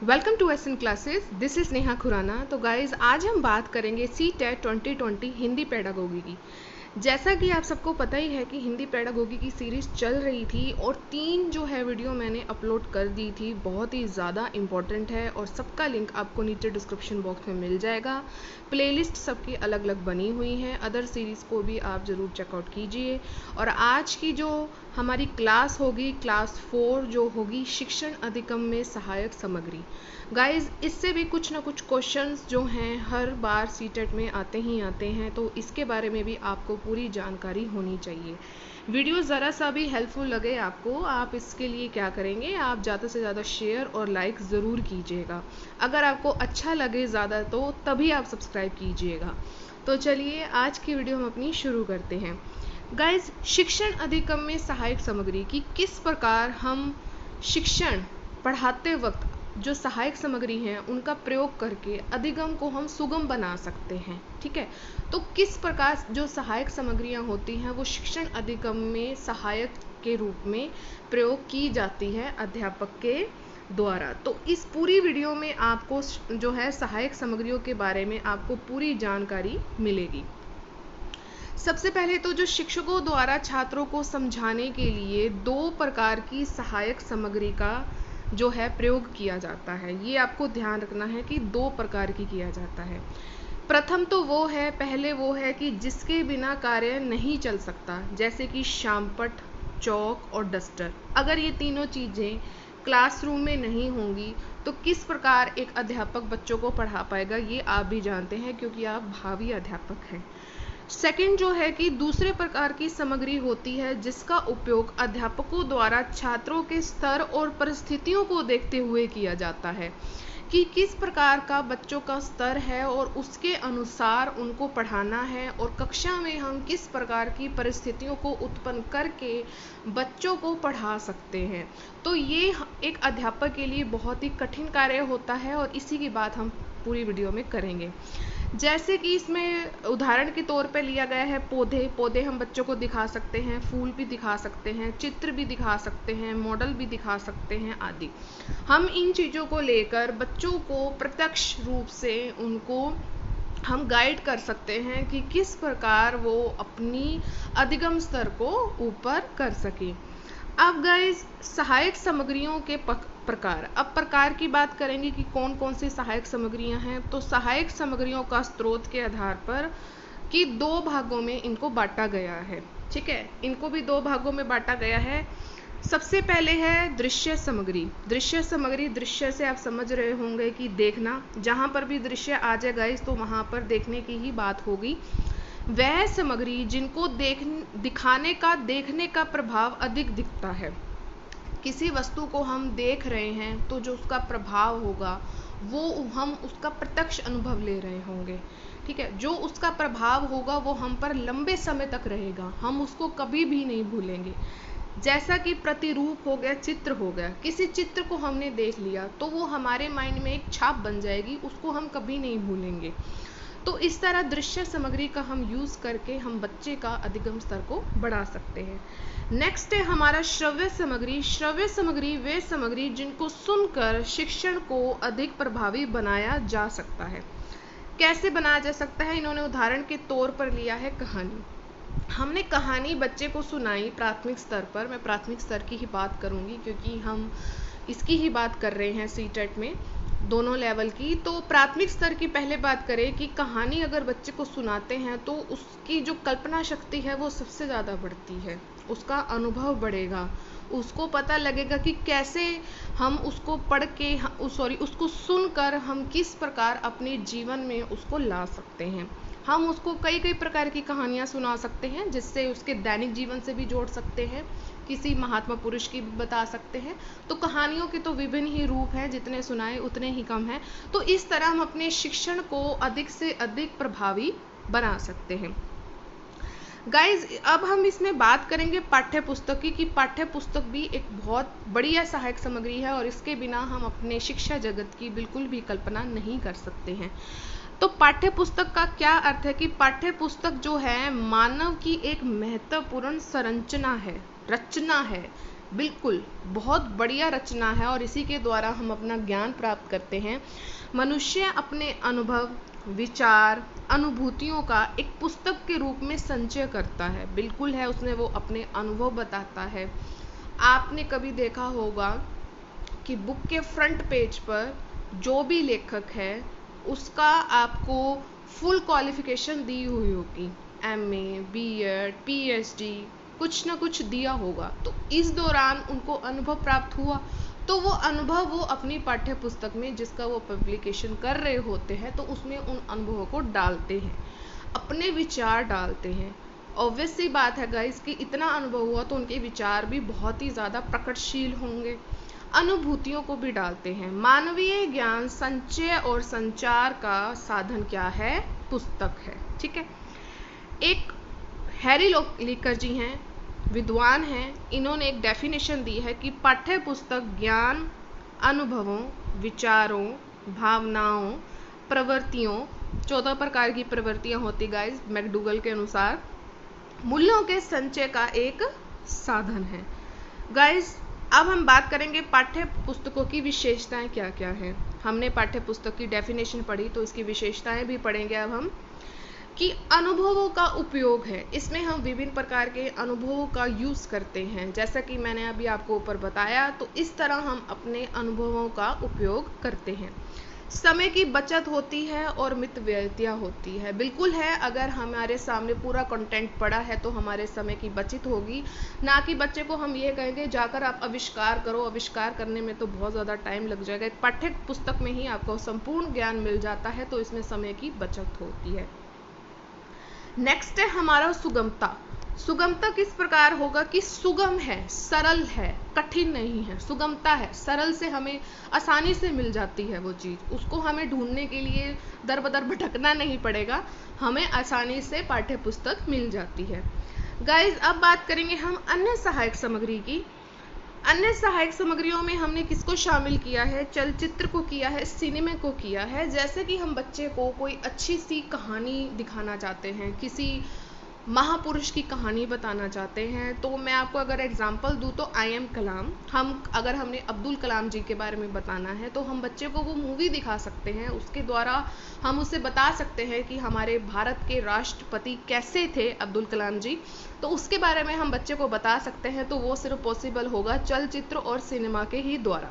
Welcome to SN classes. This is Neha Khurana. तो guys, आज हम बात करेंगे सीटेट 2020 हिंदी पेडागोगी की। जैसा कि आप सबको पता ही है कि हिंदी पेडागोगी की सीरीज़ चल रही थी और 3 जो है वीडियो मैंने अपलोड कर दी थी। बहुत ही ज़्यादा इम्पॉर्टेंट है और सबका लिंक आपको नीचे डिस्क्रिप्शन बॉक्स में मिल जाएगा। प्लेलिस्ट सबकी अलग अलग बनी हुई हैं, अदर सीरीज़ को भी आप ज़रूर चेकआउट कीजिए। और आज की जो हमारी क्लास होगी, क्लास 4 जो होगी, शिक्षण अधिगम में सहायक सामग्री। गाइज, इससे भी कुछ ना कुछ क्वेश्चंस जो हैं हर बार सीटेट में आते ही आते हैं, तो इसके बारे में भी आपको पूरी जानकारी होनी चाहिए। वीडियो ज़रा सा भी हेल्पफुल लगे आपको, आप इसके लिए क्या करेंगे, आप ज़्यादा से ज़्यादा शेयर और लाइक ज़रूर कीजिएगा। अगर आपको अच्छा लगे ज़्यादा तो तभी आप सब्सक्राइब कीजिएगा। तो चलिए आज की वीडियो हम अपनी शुरू करते हैं। गाइज, शिक्षण अधिगम में सहायक सामग्री की किस प्रकार हम शिक्षण पढ़ाते वक्त जो सहायक सामग्री हैं उनका प्रयोग करके अधिगम को हम सुगम बना सकते हैं। ठीक है, तो किस प्रकार जो सहायक सामग्रियां होती हैं वो शिक्षण अधिगम में सहायक के रूप में प्रयोग की जाती है अध्यापक के द्वारा। तो इस पूरी वीडियो में आपको जो है सहायक सामग्रियों के बारे में आपको पूरी जानकारी मिलेगी। सबसे पहले तो जो शिक्षकों द्वारा छात्रों को समझाने के लिए 2 प्रकार की सहायक सामग्री का जो है प्रयोग किया जाता है, ये आपको ध्यान रखना है कि 2 प्रकार की किया जाता है। प्रथम तो पहले वो है कि जिसके बिना कार्य नहीं चल सकता, जैसे कि शामपट, चौक और डस्टर। अगर ये तीनों चीज़ें क्लासरूम में नहीं होंगी तो किस प्रकार एक अध्यापक बच्चों को पढ़ा पाएगा, ये आप भी जानते हैं क्योंकि आप भावी अध्यापक हैं। सेकंड जो है कि दूसरे प्रकार की सामग्री होती है जिसका उपयोग अध्यापकों द्वारा छात्रों के स्तर और परिस्थितियों को देखते हुए किया जाता है कि किस प्रकार का बच्चों का स्तर है और उसके अनुसार उनको पढ़ाना है और कक्षा में हम किस प्रकार की परिस्थितियों को उत्पन्न करके बच्चों को पढ़ा सकते हैं। तो ये एक अध्यापक के लिए बहुत ही कठिन कार्य होता है और इसी की बात हम पूरी वीडियो में करेंगे। जैसे कि इसमें उदाहरण के तौर पे लिया गया है पौधे हम बच्चों को दिखा सकते हैं, फूल भी दिखा सकते हैं, चित्र भी दिखा सकते हैं, मॉडल भी दिखा सकते हैं आदि। हम इन चीज़ों को लेकर बच्चों को प्रत्यक्ष रूप से उनको हम गाइड कर सकते हैं कि किस प्रकार वो अपनी अधिगम स्तर को ऊपर कर सके। अब गाइस, सहायक सामग्रियों के प्रकार। अब प्रकार की बात करेंगे कि कौन कौन सी सहायक सामग्रियां हैं। तो सहायक सामग्रियों का स्रोत के आधार पर कि 2 भागों में इनको बांटा गया है। ठीक है, इनको भी 2 भागों में बांटा गया है। सबसे पहले है दृश्य सामग्री। दृश्य सामग्री, दृश्य से आप समझ रहे होंगे कि देखना, जहाँ पर भी दृश्य आ जाए गाइस तो वहाँ पर देखने की ही बात होगी। वह सामग्री जिनको देखने का प्रभाव अधिक दिखता है। किसी वस्तु को हम देख रहे हैं तो जो उसका प्रभाव होगा वो हम उसका प्रत्यक्ष अनुभव ले रहे होंगे। ठीक है, जो उसका प्रभाव होगा वो हम पर लंबे समय तक रहेगा, हम उसको कभी भी नहीं भूलेंगे। जैसा कि प्रतिरूप हो गया, चित्र हो गया, किसी चित्र को हमने देख लिया तो वो हमारे माइंड में एक छाप बन जाएगी, उसको हम कभी नहीं भूलेंगे। तो इस तरह दृश्य सामग्री का हम यूज़ करके हम बच्चे का अधिगम स्तर को बढ़ा सकते हैं। नेक्स्ट है हमारा श्रव्य सामग्री। श्रव्य सामग्री वे सामग्री जिनको सुनकर शिक्षण को अधिक प्रभावी बनाया जा सकता है। कैसे बनाया जा सकता है, इन्होंने उदाहरण के तौर पर लिया है कहानी। हमने कहानी बच्चे को सुनाई प्राथमिक स्तर पर, मैं प्राथमिक स्तर की ही बात करूंगी क्योंकि हम इसकी ही बात कर रहे हैं सीटेट में, दोनों लेवल की। तो प्राथमिक स्तर की पहले बात करें कि कहानी अगर बच्चे को सुनाते हैं तो उसकी जो कल्पना शक्ति है वो सबसे ज़्यादा बढ़ती है, उसका अनुभव बढ़ेगा, उसको पता लगेगा कि कैसे हम उसको पढ़ के उसको सुनकर हम किस प्रकार अपने जीवन में उसको ला सकते हैं। हम उसको कई कई प्रकार की कहानियाँ सुना सकते हैं जिससे उसके दैनिक जीवन से भी जोड़ सकते हैं, किसी महात्मा पुरुष की भी बता सकते हैं। तो कहानियों के तो विभिन्न ही रूप हैं, जितने सुनाए उतने ही कम हैं। तो इस तरह हम अपने शिक्षण को अधिक से अधिक प्रभावी बना सकते हैं। गाइज, अब हम इसमें बात करेंगे पाठ्य पुस्तक की कि पाठ्य पुस्तक भी एक बहुत बढ़िया सहायक सामग्री है और इसके बिना हम अपने शिक्षा जगत की बिल्कुल भी कल्पना नहीं कर सकते हैं। तो पाठ्य पुस्तक का क्या अर्थ है कि पाठ्य पुस्तक जो है मानव की एक महत्वपूर्ण संरचना है, रचना है, बिल्कुल बहुत बढ़िया रचना है और इसी के द्वारा हम अपना ज्ञान प्राप्त करते हैं। मनुष्य अपने अनुभव, विचार, अनुभूतियों का एक पुस्तक के रूप में संचय करता है। बिल्कुल है, उसमें वो अपने अनुभव बताता है। आपने कभी देखा होगा कि बुक के फ्रंट पेज पर जो भी लेखक है उसका आपको फुल क्वालिफिकेशन दी हुई होगी, एमए, बीएड, पीएचडी, कुछ ना कुछ दिया होगा। तो इस दौरान उनको अनुभव प्राप्त हुआ, तो वो अनुभव वो अपनी पाठ्य पुस्तक में, जिसका वो पब्लिकेशन कर रहे होते हैं, तो उसमें उन अनुभवों को डालते हैं, अपने विचार डालते हैं। ऑब्वियस सी बात है गाइस कि इतना अनुभव हुआ तो उनके विचार भी बहुत ही ज़्यादा प्रकटशील होंगे। अनुभूतियों को भी डालते हैं। मानवीय ज्ञान संचय और संचार का साधन क्या है? पुस्तक है। ठीक है। एक हैरी लिकर जी हैं, विद्वान हैं, इन्होंने एक डेफिनेशन दी है कि पाठ्य पुस्तक ज्ञान, अनुभवों, विचारों, भावनाओं, प्रवृत्तियों, 14 प्रकार की प्रवृत्तियां होती गाइस मैकडूगल के अनुसार, मूल्यों के संचय का एक साधन है। गाइस अब हम बात करेंगे पाठ्य पुस्तकों की विशेषताएं क्या क्या हैं। हमने पाठ्य पुस्तक की डेफिनेशन पढ़ी, तो इसकी विशेषताएं भी पढ़ेंगे अब हम, कि अनुभवों का उपयोग है। इसमें हम विभिन्न प्रकार के अनुभवों का यूज़ करते हैं, जैसा कि मैंने अभी आपको ऊपर बताया। तो इस तरह हम अपने अनुभवों का उपयोग करते हैं। समय की बचत होती है और मितव्ययिता होती है। बिल्कुल है, अगर हमारे सामने पूरा कंटेंट पड़ा है तो हमारे समय की बचत होगी, ना कि बच्चे को हम ये कहेंगे जाकर आप आविष्कार करो। आविष्कार करने में तो बहुत ज़्यादा टाइम लग जाएगा। एक पाठ्य पुस्तक में ही आपको संपूर्ण ज्ञान मिल जाता है, तो इसमें समय की बचत होती है। नेक्स्ट है हमारा सुगमता। सुगमता किस प्रकार होगा कि सुगम है, सरल है, कठिन नहीं है। सुगमता है, सरल से हमें आसानी से मिल जाती है वो चीज़, उसको हमें ढूंढने के लिए दर बदर भटकना नहीं पड़ेगा, हमें आसानी से पाठ्य पुस्तक मिल जाती है। गाइज अब बात करेंगे हम अन्य सहायक सामग्री की। अन्य सहायक सामग्रियों में हमने किसको शामिल किया है? चलचित्र को किया है, सिनेमा को किया है। जैसे कि हम बच्चे को कोई अच्छी सी कहानी दिखाना चाहते हैं, किसी महापुरुष की कहानी बताना चाहते हैं, तो मैं आपको अगर एग्जांपल दूं तो आई एम कलाम, अगर हमने अब्दुल कलाम जी के बारे में बताना है तो हम बच्चे को वो मूवी दिखा सकते हैं। उसके द्वारा हम उसे बता सकते हैं कि हमारे भारत के राष्ट्रपति कैसे थे अब्दुल कलाम जी, तो उसके बारे में हम बच्चे को बता सकते हैं। तो वो सिर्फ पॉसिबल होगा चलचित्र और सिनेमा के ही द्वारा।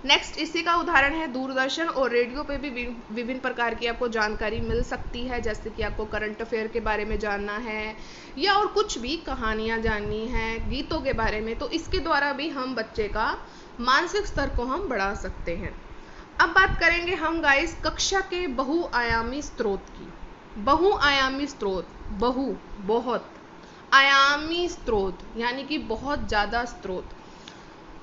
नेक्स्ट इसी का उदाहरण है दूरदर्शन और रेडियो पे भी विभिन्न प्रकार की आपको जानकारी मिल सकती है, जैसे कि आपको करंट अफेयर के बारे में जानना है या और कुछ भी कहानियां जाननी है, गीतों के बारे में, तो इसके द्वारा भी हम बच्चे का मानसिक स्तर को हम बढ़ा सकते हैं। अब बात करेंगे हम गाइस कक्षा के बहुआयामी स्रोत की। बहुआयामी स्रोत, बहुत आयामी स्रोत यानी कि बहुत ज़्यादा स्रोत।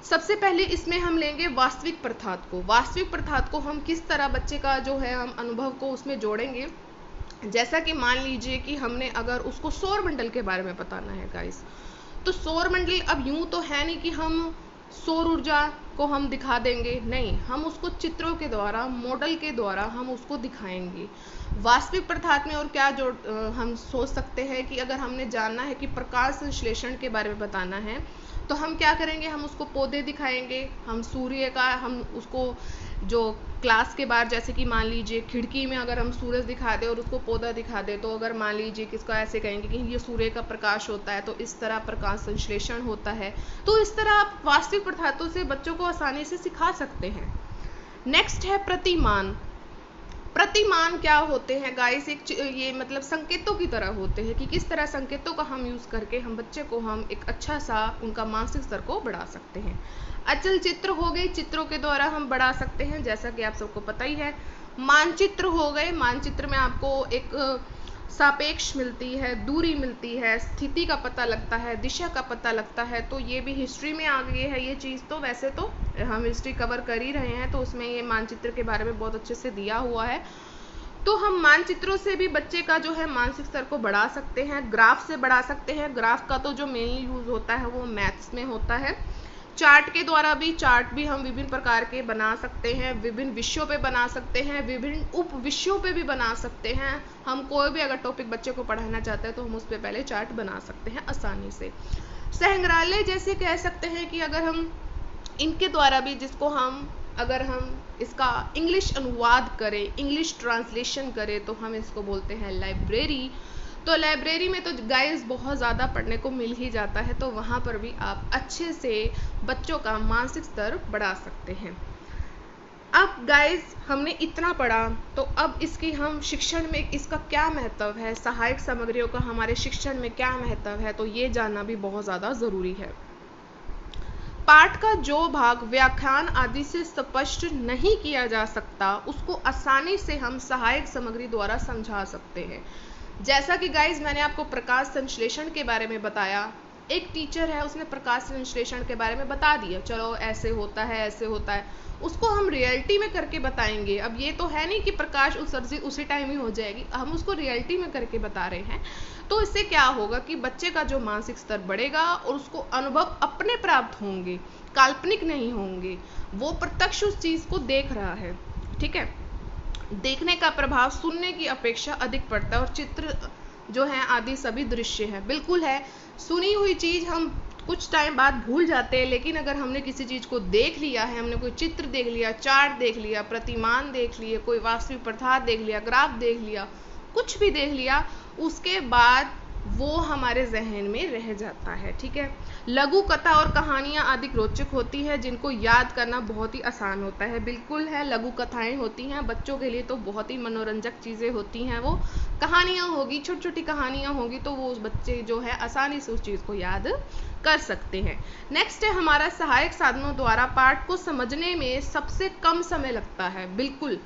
सबसे पहले इसमें हम लेंगे वास्तविक प्रथात को। वास्तविक प्रथात को हम किस तरह बच्चे का जो है हम अनुभव को उसमें जोड़ेंगे, जैसा कि मान लीजिए कि हमने अगर उसको सौर मंडल के बारे में बताना है गाइस, तो सौर मंडल अब यूं तो है नहीं कि हम सौर ऊर्जा को हम दिखा देंगे, नहीं, हम उसको चित्रों के द्वारा, मॉडल के द्वारा हम उसको दिखाएंगे। वास्तविक प्रथात में और क्या हम सोच सकते हैं कि अगर हमने जानना है कि प्रकाश संश्लेषण के बारे में बताना है तो हम क्या करेंगे, हम उसको पौधे दिखाएंगे, हम सूर्य का, हम उसको जो क्लास के बाहर जैसे कि मान लीजिए खिड़की में अगर हम सूरज दिखा दें और उसको पौधा दिखा दें, तो अगर मान लीजिए कि इसको ऐसे कहेंगे कि ये सूर्य का प्रकाश होता है, तो इस तरह प्रकाश संश्लेषण होता है। तो इस तरह आप वास्तविक प्रथातों से बच्चों को आसानी से सिखा सकते हैं। नेक्स्ट है प्रतिमान। प्रतिमान क्या होते हैं गाइस? ये मतलब संकेतों की तरह होते हैं कि किस तरह संकेतों का हम यूज करके हम बच्चे को हम एक अच्छा सा उनका मानसिक स्तर को बढ़ा सकते हैं। अचल चित्र हो गए, चित्रों के द्वारा हम बढ़ा सकते हैं, जैसा कि आप सबको पता ही है। मानचित्र हो गए, मानचित्र में आपको एक सापेक्ष मिलती है, दूरी मिलती है, स्थिति का पता लगता है, दिशा का पता लगता है। तो ये भी हिस्ट्री में आ गई है ये चीज़। तो वैसे तो हम हिस्ट्री कवर कर ही रहे हैं, तो उसमें ये मानचित्र के बारे में बहुत अच्छे से दिया हुआ है। तो हम मानचित्रों से भी बच्चे का जो है मानसिक स्तर को बढ़ा सकते हैं। ग्राफ से बढ़ा सकते हैं। ग्राफ का तो जो मेनली यूज होता है वो मैथ्स में होता है। चार्ट के द्वारा भी, चार्ट भी हम विभिन्न प्रकार के बना सकते हैं, विभिन्न विषयों पे बना सकते हैं, विभिन्न उप विषयों पे भी बना सकते हैं। हम कोई भी अगर टॉपिक बच्चे को पढ़ाना चाहते हैं तो हम उस पर पहले चार्ट बना सकते हैं आसानी से। संग्रहालय जैसे कह सकते हैं कि अगर हम इनके द्वारा भी, जिसको हम अगर हम इसका इंग्लिश अनुवाद करें, इंग्लिश ट्रांसलेशन करें, तो हम इसको बोलते हैं लाइब्रेरी। तो लाइब्रेरी में तो गाइस बहुत ज़्यादा पढ़ने को मिल ही जाता है, तो वहाँ पर भी आप अच्छे से बच्चों का मानसिक स्तर बढ़ा सकते हैं। अब गाइस हमने इतना पढ़ा, तो अब इसकी हम शिक्षण में इसका क्या महत्व है, सहायक सामग्रियों का हमारे शिक्षण में क्या महत्व है, तो ये जानना भी बहुत ज़्यादा ज़रूरी है। पाठ का जो भाग व्याख्यान आदि से स्पष्ट नहीं किया जा सकता, उसको आसानी से हम सहायक सामग्री द्वारा समझा सकते हैं। जैसा कि गाइज मैंने आपको प्रकाश संश्लेषण के बारे में बताया, एक टीचर है उसने प्रकाश संश्लेषण के बारे में बता दिया, चलो ऐसे होता है ऐसे होता है, उसको हम रियलिटी में करके बताएंगे। अब ये तो है नहीं कि प्रकाश उत्सर्जित उसी टाइम ही हो जाएगी, हम उसको रियलिटी में करके बता रहे हैं। तो इससे क्या होगा कि बच्चे का जो मानसिक स्तर बढ़ेगा और उसको अनुभव अपने प्राप्त होंगे, काल्पनिक नहीं होंगे, वो प्रत्यक्ष उस चीज को देख रहा है। ठीक है, देखने का प्रभाव सुनने की अपेक्षा अधिक पड़ता है, और चित्र जो है आदि सभी दृश्य है। बिल्कुल है, सुनी हुई चीज हम कुछ टाइम बाद भूल जाते हैं, लेकिन अगर हमने किसी चीज को देख लिया है, हमने कोई चित्र देख लिया, चार्ट देख लिया, प्रतिमान देख लिए, कोई वास्तविक पदार्थ देख लिया, ग्राफ देख लिया, कुछ भी देख लिया, उसके बाद वो हमारे जहन में रह जाता है। ठीक है, लघु कथा और कहानियां अधिक रोचक होती है, जिनको याद करना बहुत ही आसान होता है। बिल्कुल है, लघु कथाएं होती हैं बच्चों के लिए, तो बहुत ही मनोरंजक चीजें होती हैं। वो कहानियां होगी, छोटी छोटी कहानियां होगी, तो वो बच्चे जो है आसानी से उस चीज को याद कर सकते हैं। नेक्स्ट है हमारा सहायक साधनों द्वारा पाठ को समझने में सबसे कम समय लगता है। बिल्कुल,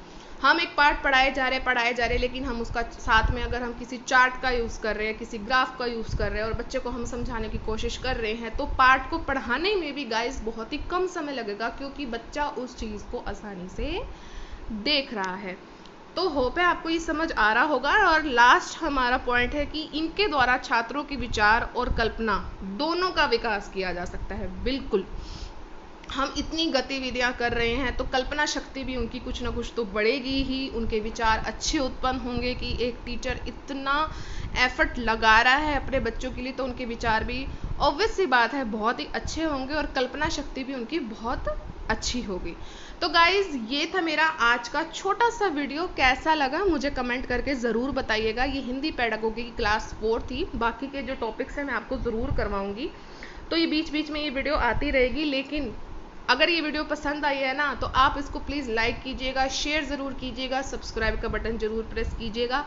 हम एक पाठ पढ़ाए जा रहे, लेकिन हम उसका साथ में अगर हम किसी चार्ट का यूज़ कर रहे हैं, किसी ग्राफ का यूज़ कर रहे हैं और बच्चे को हम समझाने की कोशिश कर रहे हैं, तो पाठ को पढ़ाने में भी गाइस बहुत ही कम समय लगेगा, क्योंकि बच्चा उस चीज़ को आसानी से देख रहा है। तो होप है आपको ये समझ आ रहा होगा। और लास्ट हमारा पॉइंट है कि इनके द्वारा छात्रों की विचार और कल्पना दोनों का विकास किया जा सकता है। बिल्कुल, हम इतनी गतिविधियां कर रहे हैं तो कल्पना शक्ति भी उनकी कुछ ना कुछ तो बढ़ेगी ही, उनके विचार अच्छे उत्पन्न होंगे कि एक टीचर इतना एफर्ट लगा रहा है अपने बच्चों के लिए, तो उनके विचार भी ऑब्वियस सी बात है बहुत ही अच्छे होंगे, और कल्पना शक्ति भी उनकी बहुत अच्छी होगी। तो गाइज ये था मेरा आज का छोटा सा वीडियो, कैसा लगा मुझे कमेंट करके ज़रूर बताइएगा। ये हिंदी पेडागोगी की क्लास 4 थी, बाकी के जो टॉपिक्स हैं मैं आपको ज़रूर करवाऊंगी, तो ये बीच बीच में ये वीडियो आती रहेगी। लेकिन अगर ये वीडियो पसंद आई है ना, तो आप इसको प्लीज़ लाइक कीजिएगा, शेयर ज़रूर कीजिएगा, सब्सक्राइब का बटन ज़रूर प्रेस कीजिएगा।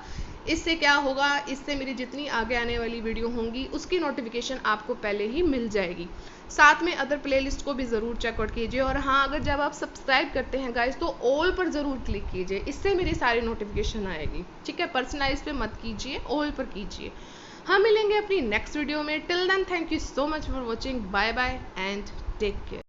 इससे क्या होगा, इससे मेरी जितनी आगे आने वाली वीडियो होंगी उसकी नोटिफिकेशन आपको पहले ही मिल जाएगी। साथ में अदर प्लेलिस्ट को भी ज़रूर चेकआउट कीजिए। और हाँ, अगर जब आप सब्सक्राइब करते हैं गाइस, तो ऑल पर ज़रूर क्लिक कीजिए, इससे मेरी सारी नोटिफिकेशन आएगी। ठीक है, पर्सनलाइज पे मत कीजिए, ऑल पर कीजिए। हम मिलेंगे अपनी नेक्स्ट वीडियो में। Till then thank you so much for watching, bye bye and take care.